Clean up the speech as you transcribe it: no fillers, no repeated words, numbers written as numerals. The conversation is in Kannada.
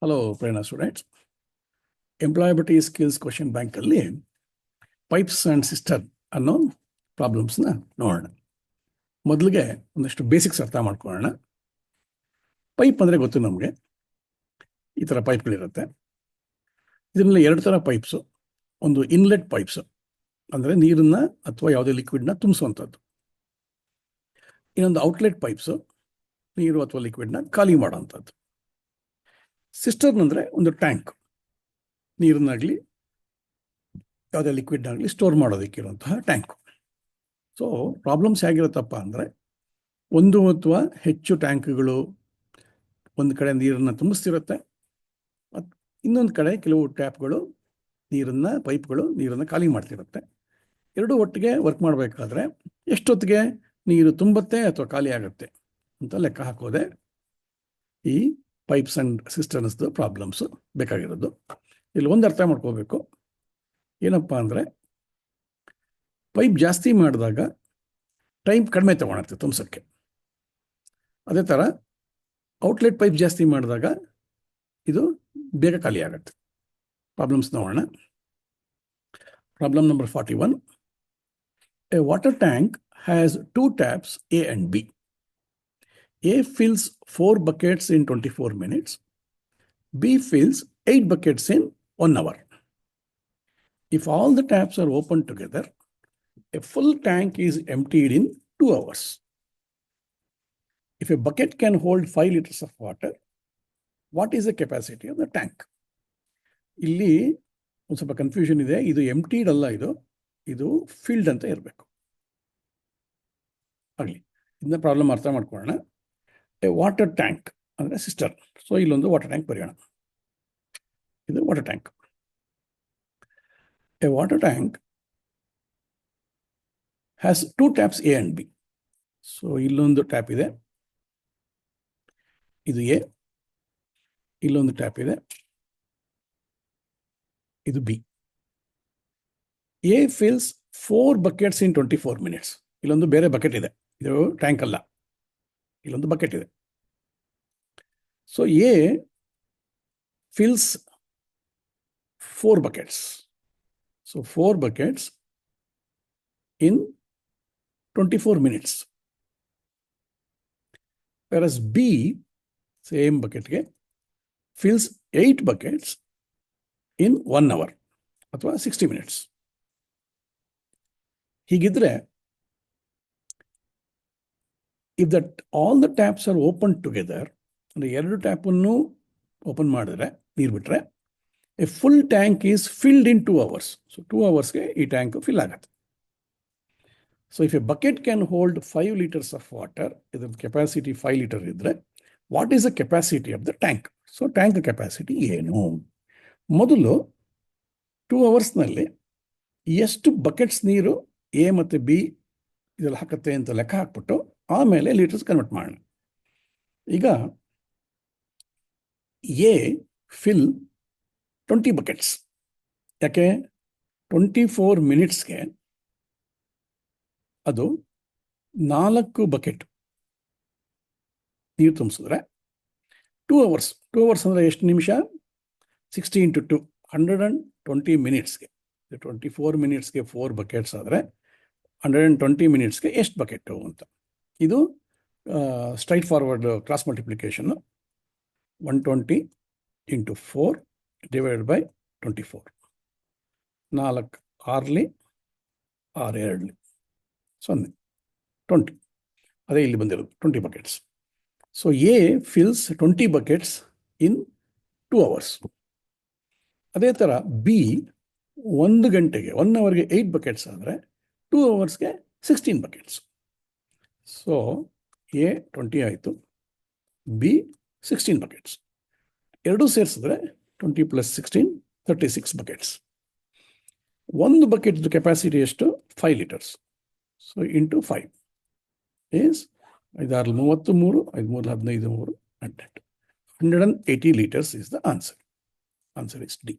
ಹಲೋ ಪ್ರೇರಣಾ ಸ್ಟೂಡೆಂಟ್ಸ್. ಎಂಪ್ಲಾಯಬಿಲಿಟಿ ಸ್ಕಿಲ್ಸ್ ಕ್ವಶನ್ ಬ್ಯಾಂಕಲ್ಲಿ ಪೈಪ್ಸ್ ಆ್ಯಂಡ್ ಸಿಸ್ಟರ್ ಅನ್ನೋ ಪ್ರಾಬ್ಲಮ್ಸ್ನ ನೋಡೋಣ. ಮೊದಲಿಗೆ ಒಂದಷ್ಟು ಬೇಸಿಕ್ಸ್ ಅರ್ಥ ಮಾಡ್ಕೊಳ್ಳೋಣ. ಪೈಪ್ ಅಂದರೆ ಗೊತ್ತು ನಮಗೆ, ಈ ಥರ ಪೈಪ್ಗಳಿರುತ್ತೆ. ಇದರಲ್ಲಿ ಎರಡು ಥರ ಪೈಪ್ಸು. ಒಂದು ಇನ್ಲೆಟ್ ಪೈಪ್ಸು, ಅಂದರೆ ನೀರನ್ನು ಅಥವಾ ಯಾವುದೇ ಲಿಕ್ವಿಡ್ನ ತುಂಬಿಸುವಂಥದ್ದು. ಇನ್ನೊಂದು ಔಟ್ಲೆಟ್ ಪೈಪ್ಸು, ನೀರು ಅಥವಾ ಲಿಕ್ವಿಡ್ನ ಖಾಲಿ ಮಾಡೋವಂಥದ್ದು. ಸಿಸ್ಟರ್ನ್ ಅಂದರೆ ಒಂದು ಟ್ಯಾಂಕ್, ನೀರನ್ನಾಗಲಿ ಯಾವುದೇ ಲಿಕ್ವಿಡ್ನಾಗಲಿ ಸ್ಟೋರ್ ಮಾಡೋದಕ್ಕಿರುವಂತಹ ಟ್ಯಾಂಕು. ಸೊ ಪ್ರಾಬ್ಲಮ್ಸ್ ಹೇಗಿರುತ್ತಪ್ಪ ಅಂದರೆ, ಒಂದು ಅಥವಾ ಹೆಚ್ಚು ಟ್ಯಾಂಕ್ಗಳು ಒಂದು ಕಡೆ ನೀರನ್ನು ತುಂಬಿಸ್ತಿರುತ್ತೆ, ಮತ್ತು ಇನ್ನೊಂದು ಕಡೆ ಕೆಲವು ಟ್ಯಾಪ್ಗಳು ಪೈಪ್ಗಳು ನೀರನ್ನು ಖಾಲಿ ಮಾಡ್ತಿರುತ್ತೆ. ಎರಡೂ ಒಟ್ಟಿಗೆ ವರ್ಕ್ ಮಾಡಬೇಕಾದ್ರೆ ಎಷ್ಟೊತ್ತಿಗೆ ನೀರು ತುಂಬುತ್ತೆ ಅಥವಾ ಖಾಲಿ ಆಗುತ್ತೆ ಅಂತ ಲೆಕ್ಕ ಹಾಕೋದೆ ಈ ಪೈಪ್ಸ್ ಆ್ಯಂಡ್ ಸಿಸ್ಟರ್ನ್ಸ್ದು ಪ್ರಾಬ್ಲಮ್ಸು ಬೇಕಾಗಿರೋದು. ಇಲ್ಲಿ ಒಂದು ಅರ್ಥ ಮಾಡ್ಕೋಬೇಕು, ಏನಪ್ಪ ಅಂದರೆ ಪೈಪ್ ಜಾಸ್ತಿ ಮಾಡಿದಾಗ ಟೈಮ್ ಕಡಿಮೆ ತೊಗೊಳುತ್ತೆ ತುಂಬಿಸೋಕ್ಕೆ. ಅದೇ ಥರ ಔಟ್ಲೆಟ್ ಪೈಪ್ ಜಾಸ್ತಿ ಮಾಡಿದಾಗ ಇದು ಬೇಗ ಖಾಲಿ ಆಗುತ್ತೆ. ಪ್ರಾಬ್ಲಮ್ಸ್ ನೋಡೋಣ. Problem number 41. A water tank has 2 taps A and B. A fills 4 buckets in 24 minutes. B fills 8 buckets in 1 hour. If all the taps are opened together, a full tank is emptied in 2 hours. If a bucket can hold 5 liters of water, what is the capacity of the tank? ಇಲ್ಲಿ ಒಂದು ಸ್ವಲ್ಪ ಕನ್ಫ್ಯೂಷನ್ ಇದೆ. ಇದು ಎಂಪ್ಟೀಡ್ ಅಲ್ಲ, ಇದು ಫಿಲ್ಡ್ ಅಂತ ಇರಬೇಕು. ಆಗಲಿ, ಇದನ್ನ ಪ್ರಾಬ್ಲಮ್ ಅರ್ಥ ಮಾಡ್ಕೊಳ್ಳೋಣ. ಎ ವಾಟರ್ ಟ್ಯಾಂಕ್ ಅಂದರೆ ಸಿಸ್ಟರ್. ಸೊ ಇಲ್ಲೊಂದು ವಾಟರ್ ಟ್ಯಾಂಕ್ ಬರೆಯೋಣ. ಇದು water tank. A water tank has 2 taps A and B. So ಇಲ್ಲೊಂದು ಟ್ಯಾಪ್ ಇದೆ, ಇದು ಎ. ಇಲ್ಲೊಂದು ಟ್ಯಾಪ್ ಇದೆ, ಇದು B. A fills 4 buckets in 24 minutes. ಇಲ್ಲೊಂದು ಬೇರೆ ಬಕೆಟ್ ಇದೆ, ಇದು ಟ್ಯಾಂಕ್ ಅಲ್ಲ, ಇಲ್ಲೊಂದು ಬಕೆಟ್ ಇದೆ. So A fills 4 buckets. So 4 buckets in 24 minutes. Whereas B, same ಬಕೆಟ್ಗೆ, ಫಿಲ್ಸ್ 8 buckets in 1 hour ಅಥವಾ 60 minutes. ಹೀಗಿದ್ರೆ if that all the taps are opened together, ಅಂದರೆ ಎರಡು ಟ್ಯಾಪನ್ನು ಓಪನ್ ಮಾಡಿದ್ರೆ ನೀರು ಬಿಟ್ಟರೆ, A full tank is filled in 2 hours. So 2 hoursಗೆ ಈ ಟ್ಯಾಂಕ್ ಫಿಲ್ ಆಗುತ್ತೆ. So if A bucket can hold 5 liters of water, ಇದರ ಕೆಪಾಸಿಟಿ 5 ಲೀಟರ್ ಇದ್ದರೆ, what is the capacity of the tank? So tank capacity ಏನು? ಮೊದಲು 2 hoursನಲ್ಲಿ ಎಷ್ಟು ಬಕೆಟ್ಸ್ ನೀರು ಎ ಮತ್ತು ಬಿ ಇದರಲ್ಲಿ ಹಾಕುತ್ತೆ ಅಂತ ಲೆಕ್ಕ ಹಾಕ್ಬಿಟ್ಟು ಆಮೇಲೆ ಲೀಟರ್ಸ್ ಕನ್ವರ್ಟ್ ಮಾಡೋಣ. ಈಗ ಎ ಫಿಲ್ 20 buckets. ಯಾಕೆ? 24 minutesಗೆ ಅದು 4 bucket ನೀರು ತುಂಬಿಸಿದ್ರೆ 2 hours. 2 hours ಅಂದರೆ ಎಷ್ಟು ನಿಮಿಷ? 60 into 2, 120 minutesಗೆ. 24 minutesಗೆ 4 buckets ಆದರೆ 120 minutesಗೆ ಎಷ್ಟು ಬಕೆಟು ಅಂತ. ಇದು ಸ್ಟ್ರೈಟ್ ಫಾರ್ವರ್ಡ್ ಕ್ರಾಸ್ ಮಲ್ಟಿಪ್ಲಿಕೇಶನ್ನು. 120 into 4 divided by 24. 4 6ಲಿ 6 2ಲಿ 0, 20. ಅದೇ ಇಲ್ಲಿ ಬಂದಿರೋದು 20 buckets. So A fills 20 buckets in 2 hours. ಅದೇ ಥರ ಬಿ 1 ಗಂಟೆಗೆ 1 hourಗೆ 8 buckets ಆದರೆ 2 hoursಗೆ 16 buckets. ಸೊ ಎ 20 ಆಯಿತು, ಬಿ 16 buckets. ಎರಡೂ ಸೇರಿಸಿದ್ರೆ 20 + 16 36 buckets. ಒಂದು ಬಕೆಟ್ ಕೆಪಾಸಿಟಿ ಎಷ್ಟು? 5 liters. So into 5 is 5 6 33, 5 3 15 3 180 liters is the answer. Answer is D.